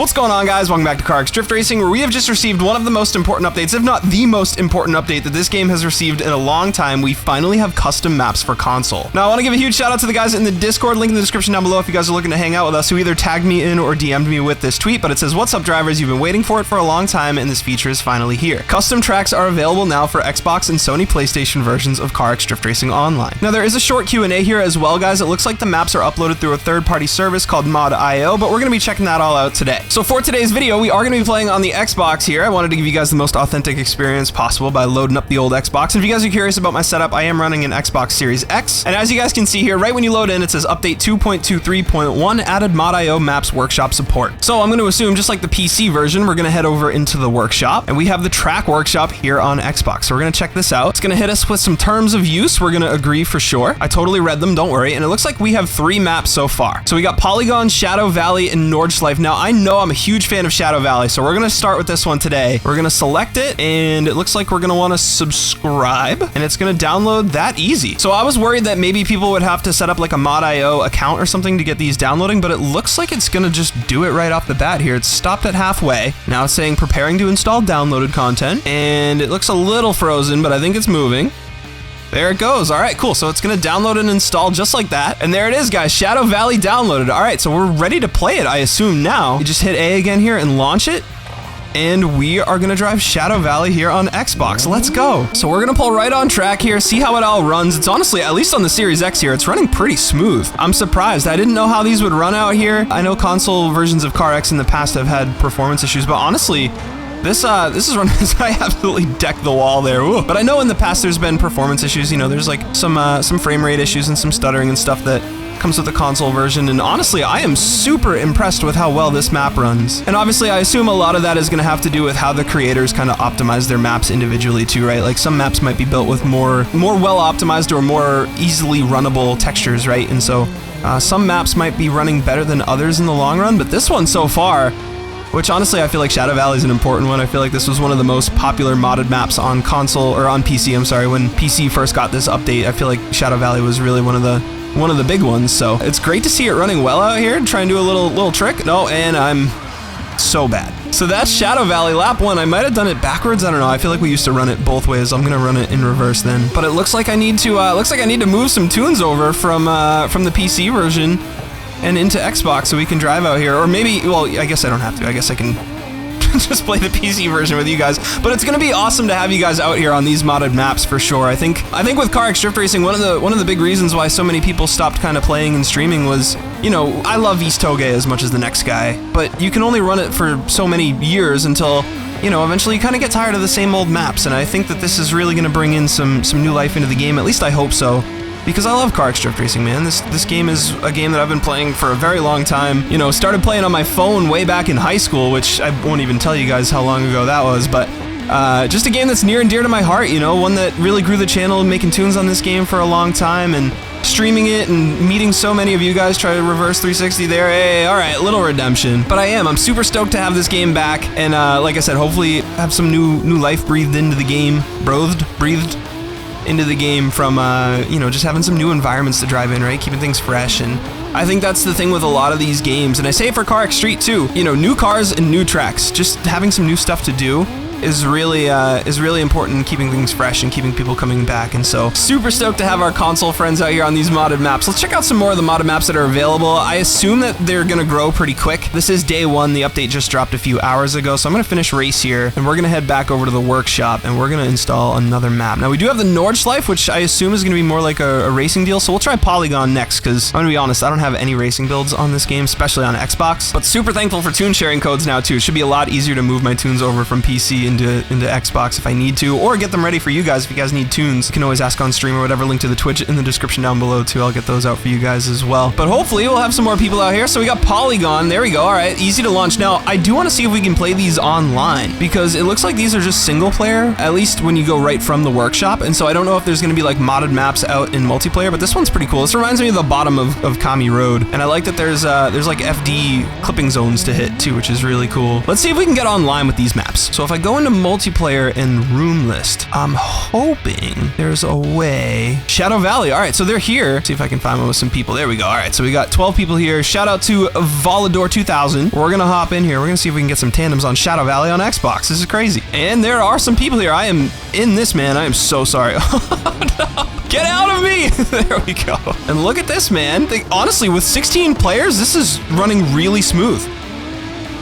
What's going on, guys? Welcome back to CarX Drift Racing, where we have just received one of the most important updates, if not the most important update that this game has received in a long time. We finally have custom maps for console. Now, I want to give a huge shout out to the guys in the Discord, link in the description down below if you guys are looking to hang out with us, who either tagged me in or DM'd me with this tweet, but it says, "What's up, drivers? You've been waiting for it for a long time, and this feature is finally here." Custom tracks are available now for Xbox and Sony PlayStation versions of CarX Drift Racing Online. Now, there is a short Q&A here as well, guys. It looks like the maps are uploaded through a third-party service called Mod.io, but we're going to be checking that all out today. So for today's video, we are going to be playing on the Xbox here. I wanted to give you guys the most authentic experience possible by loading up the old Xbox. And if you guys are curious about my setup, I am running an Xbox Series X. And as you guys can see here, right when you load in, it says Update 2.23.1 added Mod.io Maps Workshop support. So I'm going to assume, just like the PC version, we're going to head over into the workshop. And we have the track workshop here on Xbox. So we're going to check this out. It's going to hit us with some terms of use. We're going to agree for sure. I totally read them, don't worry. And it looks like we have 3 maps so far. So we got Polygon, Shadow Valley, and Nordschleife. Now, I know I'm a huge fan of Shadow Valley, so we're gonna start with this one today. We're gonna select it, and it looks like we're gonna wanna subscribe, and it's gonna download that easy. So I was worried that maybe people would have to set up like a Mod.io account or something to get these downloading, but it looks like it's gonna just do it right off the bat here. It's stopped at halfway. Now it's saying preparing to install downloaded content, and it looks a little frozen, but I think it's moving. There it goes. All right, cool. So it's going to download and install just like that. And there it is, guys. Shadow Valley downloaded. All right, so we're ready to play it, I assume now. You just hit A again here and launch it. And we are going to drive Shadow Valley here on Xbox. Let's go. So we're going to pull right on track here, see how it all runs. It's honestly, at least on the Series X here, it's running pretty smooth. I'm surprised. I didn't know how these would run out here. I know console versions of CarX in the past have had performance issues, but honestly, This is running. I absolutely decked the wall there. Ooh. But I know in the past there's been performance issues. You know, there's like some frame rate issues and some stuttering and stuff that comes with the console version. And honestly, I am super impressed with how well this map runs. And obviously, I assume a lot of that is going to have to do with how the creators kind of optimize their maps individually too, right? Like some maps might be built with more well optimized or more easily runnable textures, right? And so some maps might be running better than others in the long run. But this one so far, which honestly, I feel like Shadow Valley is an important one. I feel like this was one of the most popular modded maps on console, or on PC, I'm sorry, when PC first got this update. I feel like Shadow Valley was really one of the big ones. So it's great to see it running well out here. Try and do a little trick. No, and I'm so bad. So that's Shadow Valley lap 1. I might have done it backwards. I don't know. I feel like we used to run it both ways. I'm gonna run it in reverse then. But it looks like I need to move some tunes over from the PC version and into Xbox so we can drive out here. Or maybe, well, I guess I don't have to. I guess I can just play the PC version with you guys. But it's gonna be awesome to have you guys out here on these modded maps for sure. I think with CarX Drift Racing, one of the big reasons why so many people stopped kind of playing and streaming was, you know, I love East Toge as much as the next guy, but you can only run it for so many years until, you know, eventually you kind of get tired of the same old maps. And I think that this is really gonna bring in some new life into the game. At least I hope so. Because I love CarX Drift Racing, man. This game is a game that I've been playing for a very long time. You know, started playing on my phone way back in high school, which I won't even tell you guys how long ago that was, but just a game that's near and dear to my heart, you know, one that really grew the channel, making tunes on this game for a long time, and streaming it and meeting so many of you guys. Try to reverse 360 there. Hey, all right, little redemption. But I'm super stoked to have this game back, and like I said, hopefully have some new life breathed into the game, breathed into the game from, you know, just having some new environments to drive in, right? Keeping things fresh. And I think that's the thing with a lot of these games. And I say it for CarX Street too. You know, new cars and new tracks. Just having some new stuff to do is really important in keeping things fresh and keeping people coming back. And so super stoked to have our console friends out here on these modded maps. Let's check out some more of the modded maps that are available. I assume that they're gonna grow pretty quick. This is day 1. The update just dropped a few hours ago, so I'm gonna finish race here, and we're gonna head back over to the workshop, and we're gonna install another map. Now we do have the Nordschleife, which I assume is gonna be more like a racing deal, so we'll try Polygon next, because I'm gonna be honest, I don't have any racing builds on this game, especially on Xbox. But super thankful for tune sharing codes now too. It should be a lot easier to move my tunes over from PC into Xbox if I need to, or get them ready for you guys if you guys need tunes. You can always ask on stream or whatever. Link to the Twitch in the description down below too. I'll get those out for you guys as well. But hopefully we'll have some more people out here. So we got Polygon. There we go. All right, easy to launch. Now I do want to see if we can play these online, because it looks like these are just single player, at least when you go right from the workshop. And so I don't know if there's going to be like modded maps out in multiplayer, but this one's pretty cool. This reminds me of the bottom of Kami Road, and I like that there's like FD clipping zones to hit too, which is really cool. Let's see if we can get online with these maps. So if I go to multiplayer and room list. I'm hoping there's a way. Shadow Valley. All right, so they're here. See if I can find one with some people. There we go. All right, so we got 12 people here. Shout out to Volador 2000. We're gonna hop in here. We're gonna see if we can get some tandems on Shadow Valley on Xbox. This is crazy. And there are some people here. I am in this, man. I am so sorry. No. Get out of me! There we go. And look at this, man. Honestly, with 16 players, this is running really smooth.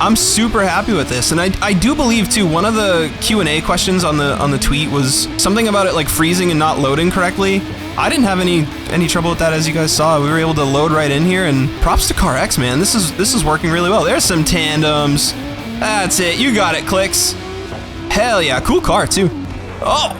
I'm super happy with this, and I do believe too, one of the Q&A questions on the tweet was something about it like freezing and not loading correctly. I didn't have any trouble with that, as you guys saw. We were able to load right in here, and props to CarX, man. This is working really well. There's some tandems. That's it. You got it, Clicks. Hell yeah, cool car too. Oh,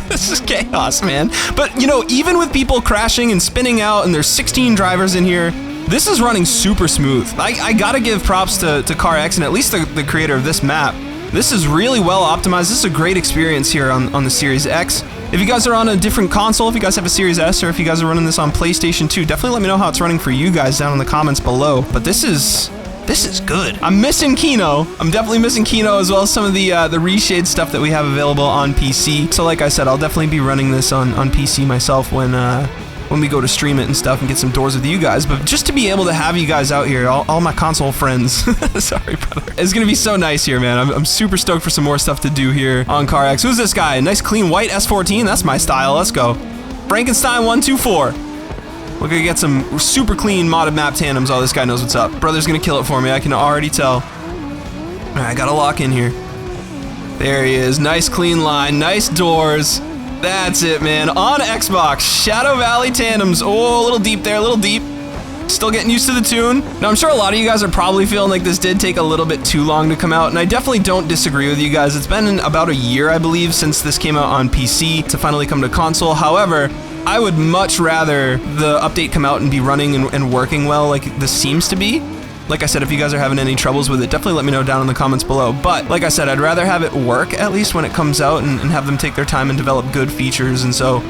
this is chaos, man. But you know, even with people crashing and spinning out, and there's 16 drivers in here, this is running super smooth. I gotta give props to CarX and at least the creator of this map. This is really well optimized. This is a great experience here on the Series X. If you guys are on a different console, if you guys have a Series S, or if you guys are running this on PlayStation 2, definitely let me know how it's running for you guys down in the comments below. But this is good. I'm missing Kino. I'm definitely missing Kino, as well as some of the reshade stuff that we have available on PC. So like I said, I'll definitely be running this on PC myself when we go to stream it and stuff and get some doors with you guys. But just to be able to have you guys out here, all my console friends, sorry brother, it's gonna be so nice here, man. I'm super stoked for some more stuff to do here on CarX. Who's this guy? Nice clean white S14, that's my style, let's go. Frankenstein 124. We're gonna get some super clean modded map tandems. Oh, this guy knows what's up. Brother's gonna kill it for me, I can already tell. All right, I gotta lock in here. There he is, nice clean line, nice doors. That's it, man. On Xbox, Shadow Valley tandems. Oh, a little deep there, a little deep. Still getting used to the tune. Now, I'm sure a lot of you guys are probably feeling like this did take a little bit too long to come out, and I definitely don't disagree with you guys. It's been about a year, I believe, since this came out on PC to finally come to console. However, I would much rather the update come out and be running and working well like this seems to be. Like I said, if you guys are having any troubles with it, definitely let me know down in the comments below. But like I said, I'd rather have it work at least when it comes out and have them take their time and develop good features. And so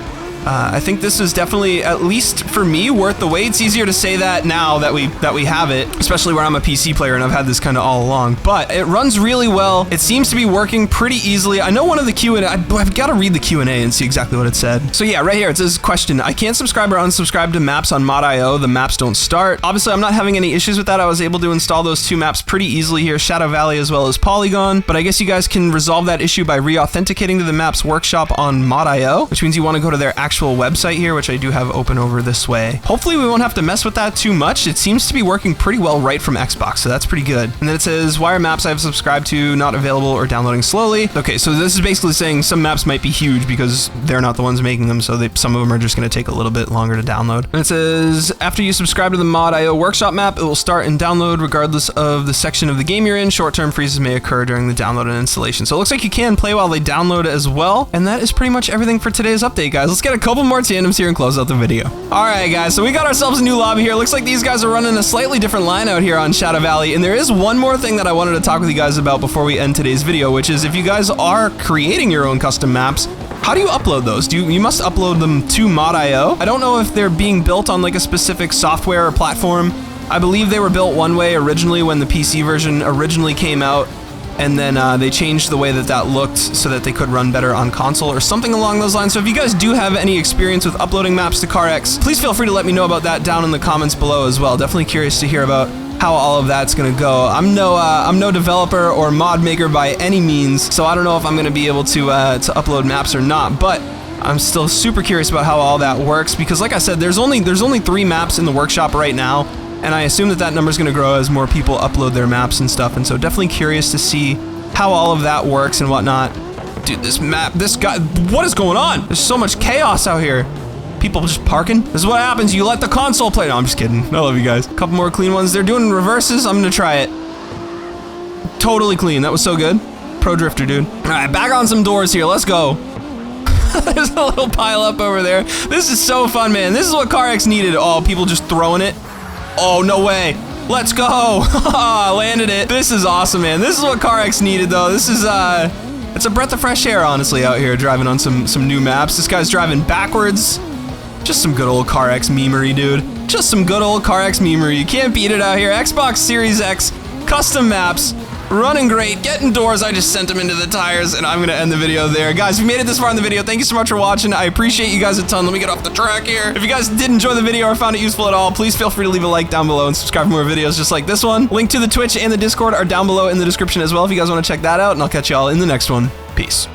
I think this is definitely, at least for me, worth the wait. It's easier to say that now that we have it, especially where I'm a PC player and I've had this kind of all along. But it runs really well. It seems to be working pretty easily. I know one of the Q&A, I've got to read the Q&A and see exactly what it said. So yeah, right here it says, question, I can't subscribe or unsubscribe to maps on Mod.io. The maps don't start. Obviously, I'm not having any issues with that. I was able to install those two maps pretty easily here, Shadow Valley as well as Polygon. But I guess you guys can resolve that issue by re-authenticating to the maps workshop on Mod.io, which means you want to go to their actual website here, which I do have open over this way. Hopefully we won't have to mess with that too much. It seems to be working pretty well right from Xbox, so that's pretty good. And then it says, why are maps I've subscribed to not available or downloading slowly? Okay, so this is basically saying some maps might be huge because they're not the ones making them, so some of them are just going to take a little bit longer to download. And it says, after you subscribe to the Mod.io workshop map, it will start and download regardless of the section of the game you're in. Short-term freezes may occur during the download and installation. So it looks like you can play while they download as well. And that is pretty much everything for today's update, guys. Let's get a couple more tandems here and close out the video. All right, guys, so we got ourselves a new lobby here. Looks like these guys are running a slightly different line out here on Shadow Valley. And there is one more thing that I wanted to talk with you guys about before we end today's video, which is if you guys are creating your own custom maps, how do you upload those? You must upload them to Mod.io. I don't know if they're being built on like a specific software or platform. I believe they were built one way originally when the PC version originally came out, and then they changed the way that looked so that they could run better on console or something along those lines. So if you guys do have any experience with uploading maps to CarX, please feel free to let me know about that down in the comments below as well. Definitely curious to hear about how all of that's gonna go. I'm no developer or mod maker by any means, so I don't know if I'm gonna be able to upload maps or not, but I'm still super curious about how all that works because like I said, there's only 3 maps in the workshop right now, and I assume that number is going to grow as more people upload their maps and stuff, and so definitely curious to see how all of that works and whatnot. Dude, this guy, what is going on? There's so much chaos out here. People just parking. This is what happens. You let the console play. No, I'm just kidding. I love you guys. A couple more clean ones. They're doing reverses. I'm going to try it. Totally clean. That was so good. Pro drifter, dude. All right, back on some doors here. Let's go. There's a little pile up over there. This is so fun, man. This is what CarX needed. Oh, people just throwing it. Oh, no way. Let's go. Landed it. This is awesome, man. This is what CarX needed, though. This is, it's a breath of fresh air, honestly, out here driving on some new maps. This guy's driving backwards. Just some good old CarX memery, dude. Just some good old CarX memery. You can't beat it out here. Xbox Series X, custom maps. running great, getting doors. I just sent him into the tires, and I'm gonna end the video there. Guys, if you made it this far in the video, thank you so much for watching. I appreciate you guys a ton. Let me get off the track here. If you guys did enjoy the video or found it useful at all, please feel free to leave a like down below and subscribe for more videos just like this one. Link to the Twitch and the Discord are down below in the description as well if you guys want to check that out, and I'll catch y'all in the next one. Peace.